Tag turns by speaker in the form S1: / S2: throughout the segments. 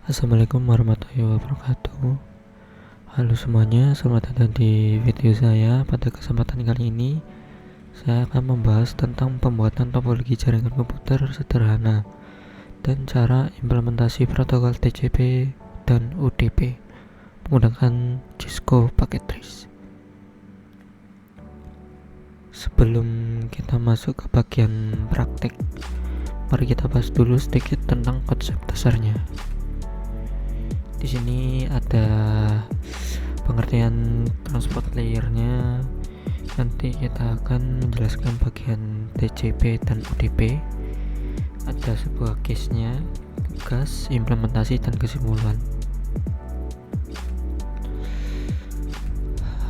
S1: Assalamualaikum warahmatullahi wabarakatuh. Halo semuanya, selamat datang di video saya. Pada kesempatan kali ini saya akan membahas tentang pembuatan topologi jaringan komputer sederhana dan cara implementasi protokol TCP dan UDP menggunakan Cisco Packet Trace. Sebelum kita masuk ke bagian praktek, mari kita bahas dulu sedikit tentang konsep dasarnya. Di sini ada pengertian transport layernya. Nanti kita akan menjelaskan bagian TCP dan UDP. Ada sebuah case-nya, tugas, implementasi, dan kesimpulan.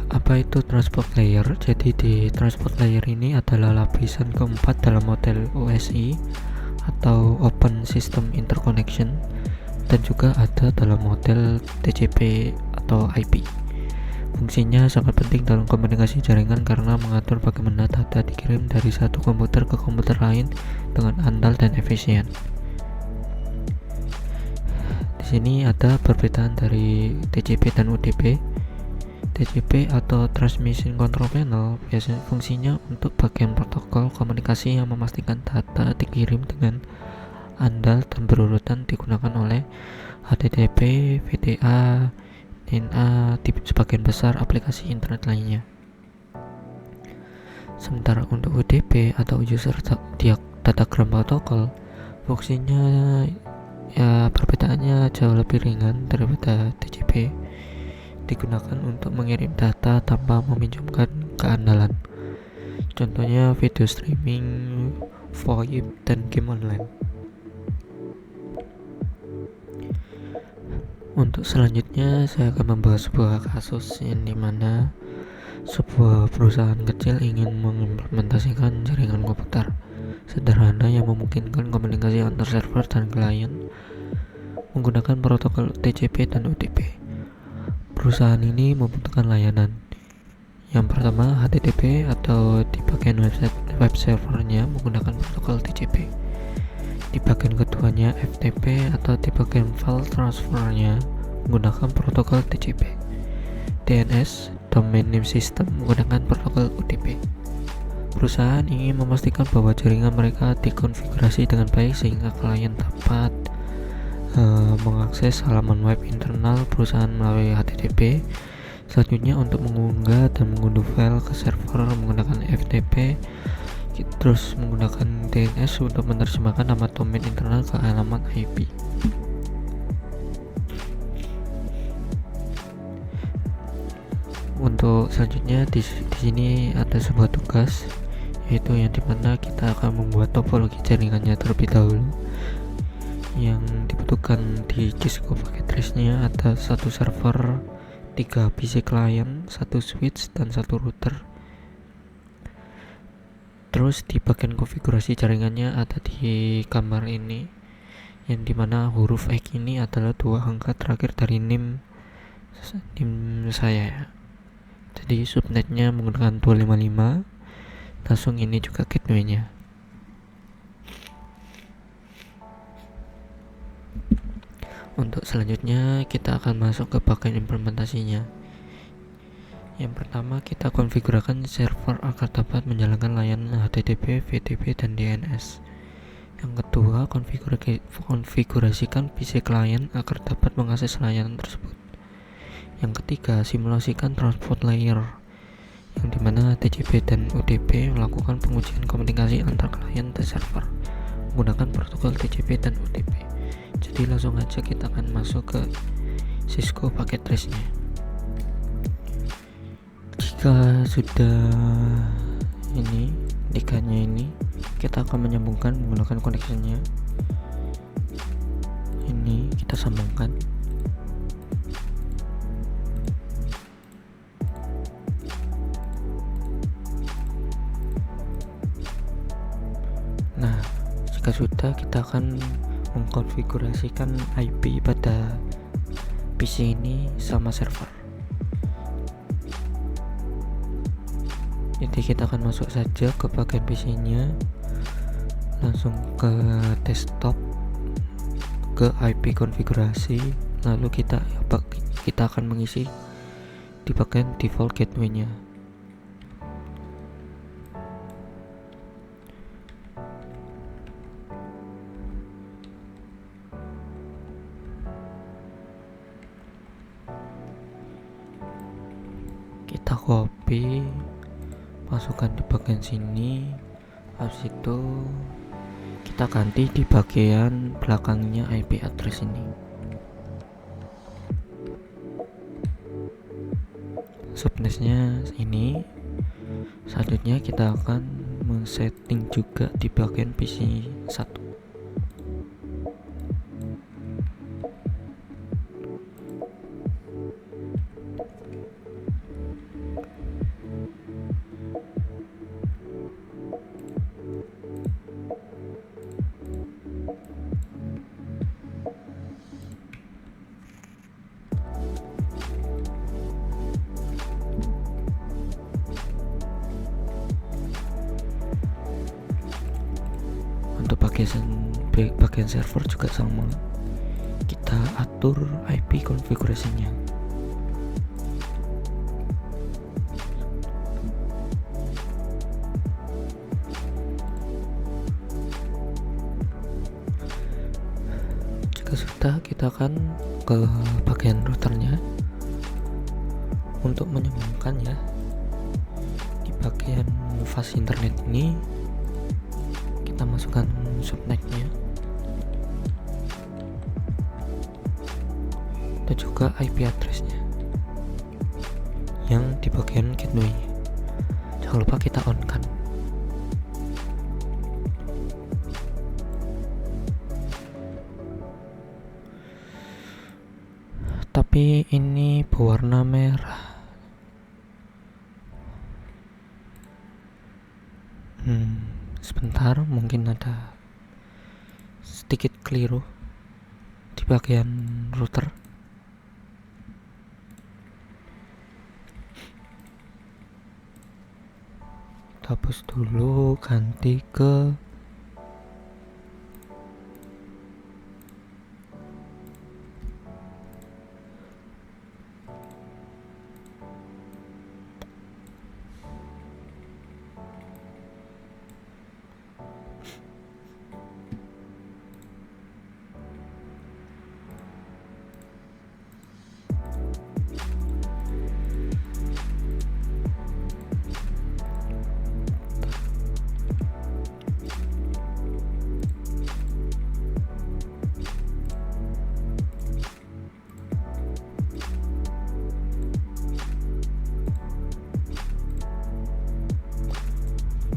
S1: Apa itu transport layer? Jadi di transport layer ini adalah lapisan keempat dalam model OSI atau Open System Interconnection, dan juga ada dalam model TCP atau IP. Fungsinya sangat penting dalam komunikasi jaringan karena mengatur bagaimana data dikirim dari satu komputer ke komputer lain dengan andal dan efisien. Di sini ada perbedaan dari TCP dan UDP. TCP atau Transmission Control Panel biasanya fungsinya untuk bagian protokol komunikasi yang memastikan data dikirim dengan andal dan berurutan digunakan oleh HTTP, VDA, NA di sebagian besar aplikasi internet lainnya. Sementara untuk UDP atau User Datagram Protocol, fungsinya perbedaannya jauh lebih ringan daripada TCP, digunakan untuk mengirim data tanpa meminjamkan keandalan. Contohnya video streaming, VoIP, dan game online. Untuk selanjutnya saya akan membahas sebuah kasus yang dimana sebuah perusahaan kecil ingin mengimplementasikan jaringan komputer sederhana yang memungkinkan komunikasi antar server dan klien menggunakan protokol TCP dan UDP. Perusahaan ini membutuhkan layanan. Yang pertama, HTTP atau di bagian web servernya menggunakan protokol TCP. Di bagian keduanya FTP atau di bagian file transfernya menggunakan protokol TCP. DNS Domain Name System menggunakan protokol UDP. Perusahaan ingin memastikan bahwa jaringan mereka dikonfigurasi dengan baik sehingga klien dapat mengakses halaman web internal perusahaan melalui HTTP. Selanjutnya untuk mengunggah dan mengunduh file ke server menggunakan FTP, terus menggunakan DNS untuk menerjemahkan nama domain internal ke alamat IP. Untuk selanjutnya di sini ada sebuah tugas, yaitu yang dimana kita akan membuat topologi jaringannya terlebih dahulu. Yang dibutuhkan di Cisco Packet Trace-nya ada satu server, 3 PC client, 1 switch, dan 1 router. Terus di bagian konfigurasi jaringannya ada di gambar ini, yang dimana huruf X ini adalah 2 angka terakhir dari NIM saya ya. Jadi subnetnya menggunakan 255, langsung ini juga gateway-nya. Untuk selanjutnya kita akan masuk ke bagian implementasinya. Yang pertama, kita konfigurkan server agar dapat menjalankan layanan HTTP, VDP, dan DNS. Yang kedua, konfigurasikan PC client agar dapat mengakses layanan tersebut. Yang ketiga, simulasikan transport layer, yang dimana TCP dan UDP melakukan pengujian komunikasi antar klien dan server menggunakan protokol TCP dan UDP. Jadi langsung aja kita akan masuk ke Cisco Packet Trace-nya. Jika sudah ini liganya ini, kita akan menyambungkan menggunakan connection-nya. Ini kita sambungkan. Nah, jika sudah, kita akan mengkonfigurasikan IP pada PC ini sama server. Jadi kita akan masuk saja ke bagian PC-nya, langsung ke desktop, ke IP konfigurasi, lalu kita akan mengisi di bagian default gateway-nya. Kita copy, masukkan di bagian sini. Habis itu kita ganti di bagian belakangnya IP address ini. Subnetnya ini. Selanjutnya kita akan men-setting juga di bagian PC 1. Untuk bagian server juga sama, kita atur IP konfigurasinya. Jika sudah, kita akan ke bagian routernya. Untuk menyambungkan ya, di bagian fast internet ini kita masukkan subnetnya dan juga IP addressnya yang di bagian gateway. Jangan lupa kita on kan. Tapi ini berwarna merah. Sebentar, mungkin ada sedikit keliru di bagian router. Hapus dulu, ganti ke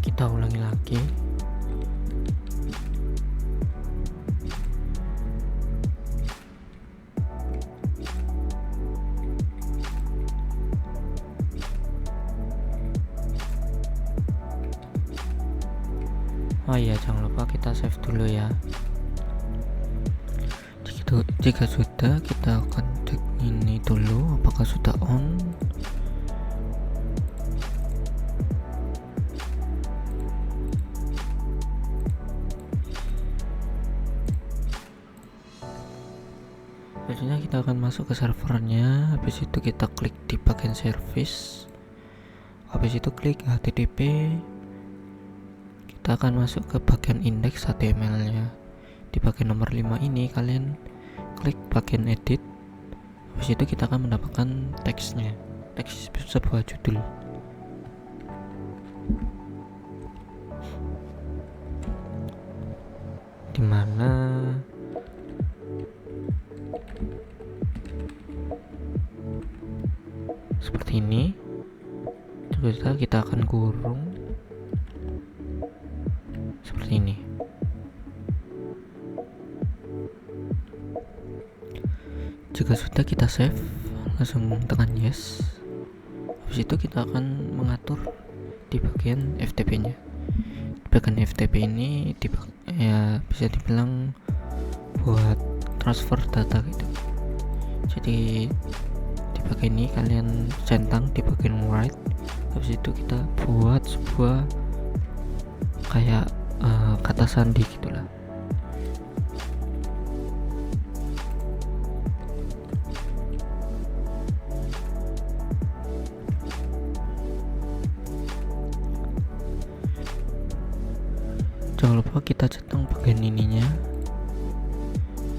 S1: kita ulangi lagi. Oh iya, jangan lupa kita save dulu ya. Jika sudah, kita akan cek ini dulu apakah sudah on. Selanjutnya kita akan masuk ke servernya. Habis itu kita klik di bagian service. Habis itu klik HTTP. Kita akan masuk ke bagian index HTML-nya. Di bagian nomor 5 ini kalian klik bagian edit. Habis itu kita akan mendapatkan teksnya, teks sebuah judul. Dimana seperti ini. Terus kita akan kurung seperti ini. Jika sudah, kita save, langsung tekan yes. Habis itu kita akan mengatur di bagian FTP nya. Di bagian FTP ini ya bisa dibilang buat transfer data gitu. Jadi di bagian ini kalian centang di bagian write. Habis itu kita buat sebuah kayak kata sandi gitulah. coba kita centang bagian ininya,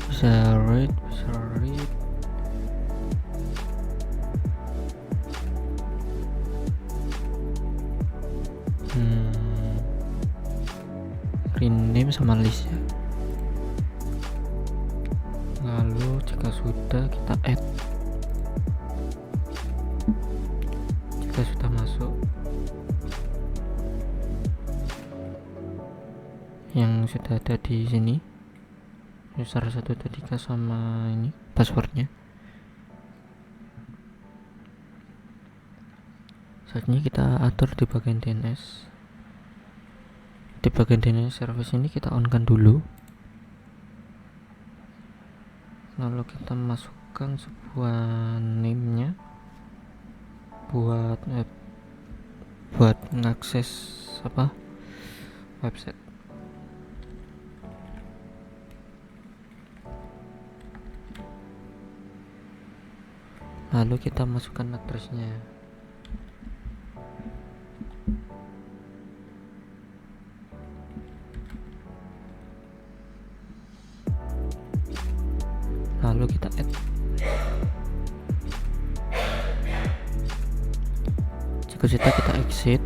S1: bisa read rename sama list ya. Lalu jika sudah, kita add. Jika sudah masuk, yang sudah ada di sini user 123 sama ini passwordnya. Saatnya kita atur di bagian DNS. Di bagian DNS service ini kita on kan dulu, lalu kita masukkan sebuah name-nya buat mengakses website. Lalu kita masukkan address-nya. Lalu kita add. Jika sudah, kita exit.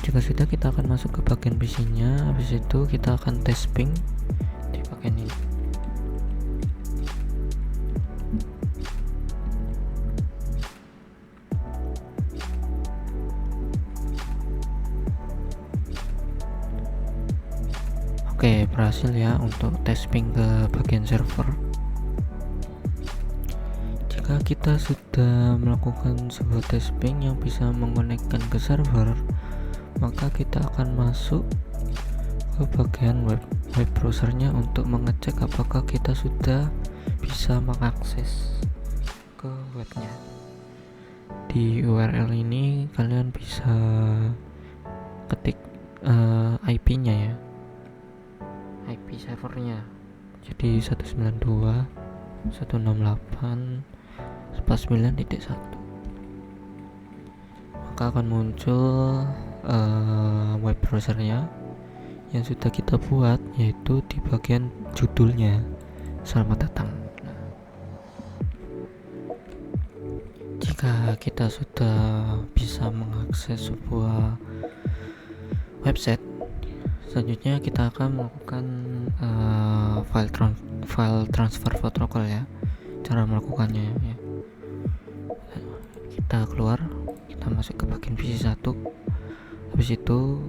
S1: Jika sudah, kita akan masuk ke bagian PC-nya. Habis itu kita akan tes ping di bagian ini. Oke, berhasil ya untuk tes ping ke bagian server. Jika kita sudah melakukan sebuah tes ping yang bisa mengonekkan ke server, maka kita akan masuk ke bagian web browsernya untuk mengecek apakah kita sudah bisa mengakses ke webnya. Di URL ini kalian bisa ketik IP-nya ya, IP servernya, jadi 192.168.9.1, maka akan muncul web browsernya yang sudah kita buat, yaitu di bagian judulnya selamat datang. Jika kita sudah bisa mengakses sebuah website, selanjutnya kita akan melakukan file transfer protocol ya. Cara melakukannya ya, kita keluar, kita masuk ke bagian PC 1. Habis itu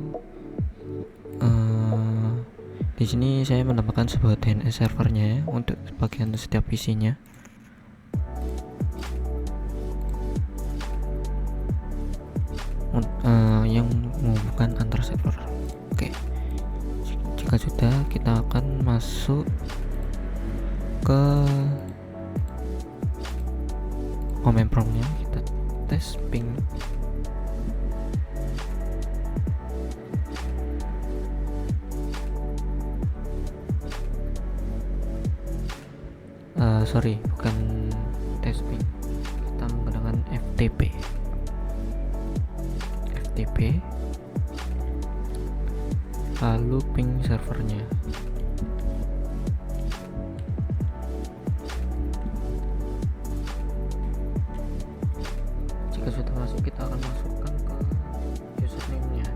S1: di sini saya menambahkan sebuah DNS servernya ya, untuk bagian setiap PC-nya. Yang menghubungkan antar server. Oke. Jika sudah, kita akan masuk ke command prompt-nya, kita tes ping. Bukan tes ping, kita menggunakan FTP, lalu ping servernya. Jika sudah masuk, kita akan masukkan ke username-nya,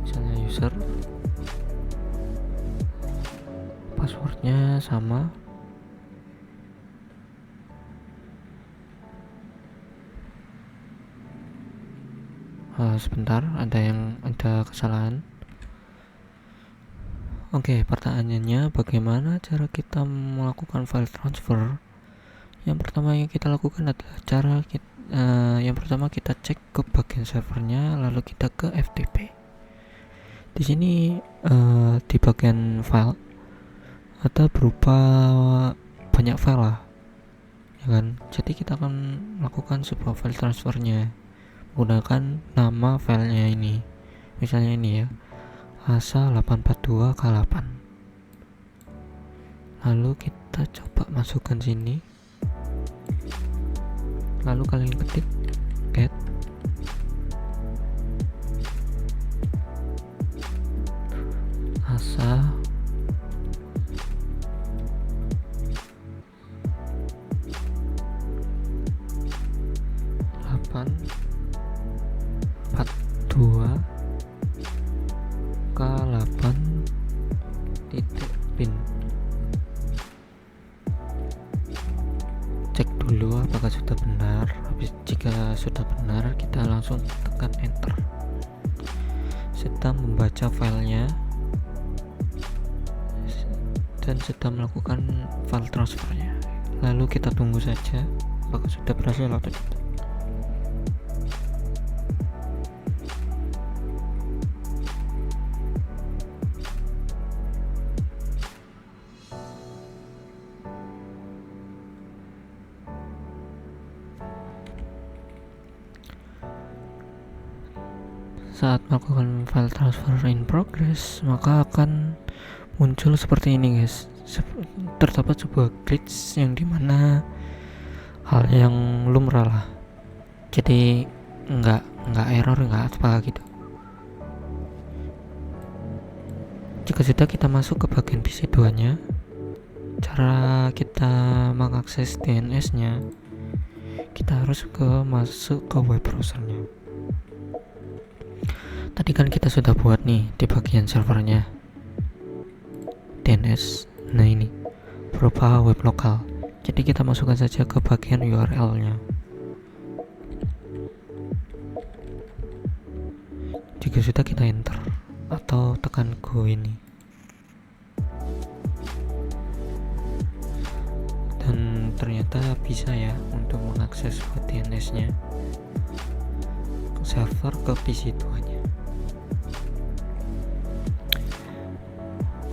S1: misalnya user, passwordnya sama. Sebentar, ada kesalahan. Oke, pertanyaannya bagaimana cara kita melakukan file transfer? Yang pertama yang kita lakukan adalah yang pertama kita cek ke bagian servernya, lalu kita ke FTP. Di sini di bagian file ada berupa banyak file lah, ya kan? Jadi kita akan melakukan sebuah file transfernya menggunakan nama filenya ini, misalnya ini ya, asa842k8. lalu kita coba masukkan sini. lalu kalian ketik get asa delapan 42 K8 titik pin. Cek dulu apakah sudah benar. Jika sudah benar, kita langsung tekan enter. Sedang membaca filenya dan sedang melakukan file transfernya. Lalu kita tunggu saja apakah sudah berhasil atau tidak. Saat melakukan file transfer in progress, maka akan muncul seperti ini guys. Terdapat sebuah glitch yang dimana hal yang lumrah lah, jadi nggak error, nggak apa gitu. Jika sudah kita masuk ke bagian PC2 nya, cara kita mengakses DNS nya, kita harus masuk ke web browsernya. Tadi kan kita sudah buat nih di bagian servernya DNS. Nah ini berupa web lokal. Jadi kita masukkan saja ke bagian URL-nya. Jika sudah, kita enter atau tekan go ini. Dan ternyata bisa ya untuk mengakses DNS-nya server ke PC2 nya.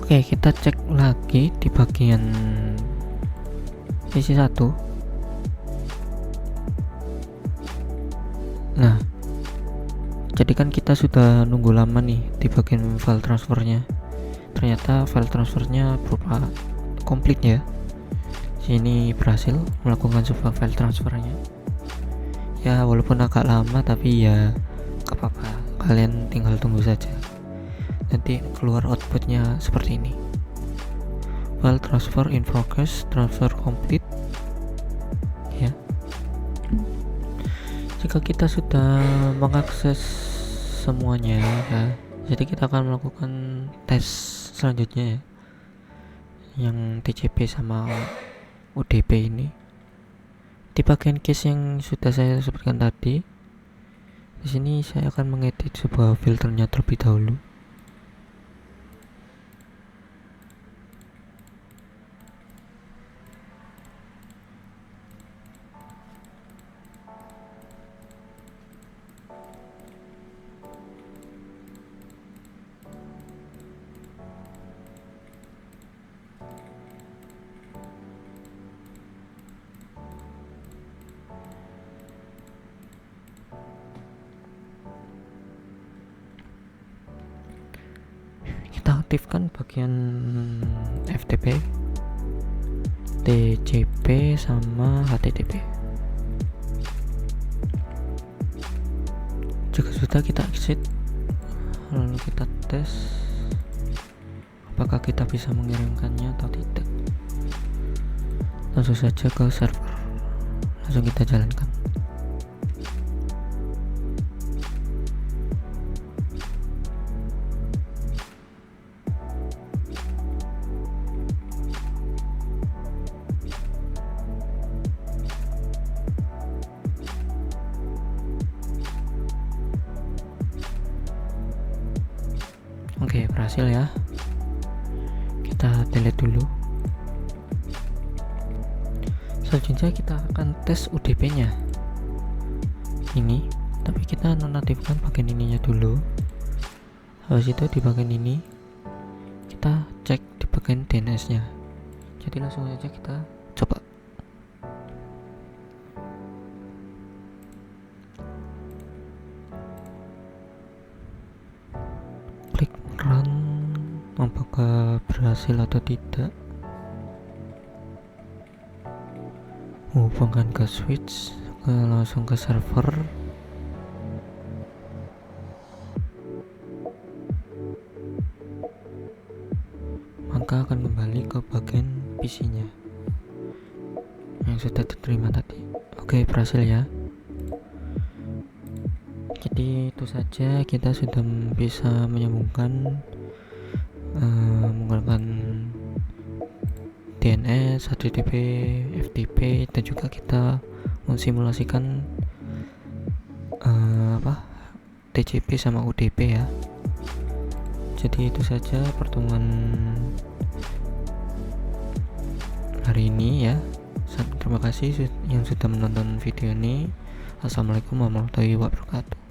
S1: Oke, kita cek lagi di bagian PC1. Nah, jadi kan kita sudah nunggu lama nih di bagian file transfernya. Ternyata file transfernya berupa komplit ya. Sini berhasil melakukan sebuah file transfernya. Ya walaupun agak lama, tapi ya gak apa-apa, kalian tinggal tunggu saja. Nanti keluar outputnya seperti ini. File transfer in progress, transfer complete ya. Jika kita sudah mengakses semuanya ya, jadi kita akan melakukan tes selanjutnya ya, yang TCP sama UDP ini. Di bagian case yang sudah saya sebutkan tadi, di sini saya akan mengedit sebuah filternya terlebih dahulu. Kita aktifkan bagian FTP, TCP sama HTTP. Jika sudah, kita exit, lalu kita tes apakah kita bisa mengirimkannya atau tidak. Langsung saja ke server, langsung kita jalankan. Oke, berhasil ya. Kita delete dulu. Selanjutnya kita akan tes UDP-nya. Ini, tapi kita nonaktifkan bagian ininya dulu. Habis itu di bagian ini kita cek di bagian DNS-nya. Jadi langsung aja kita coba. Klik run, apakah berhasil atau tidak. Hubungkan ke switch, langsung ke server. Maka akan kembali ke bagian PC-nya yang sudah diterima tadi. Oke, berhasil ya. Jadi itu saja, kita sudah bisa menyambungkan menggunakan DNS, HTTP, FTP, dan juga kita mensimulasikan TCP sama UDP ya. Jadi itu saja pertemuan hari ini ya. Terima kasih yang sudah menonton video ini. Assalamualaikum warahmatullahi wabarakatuh.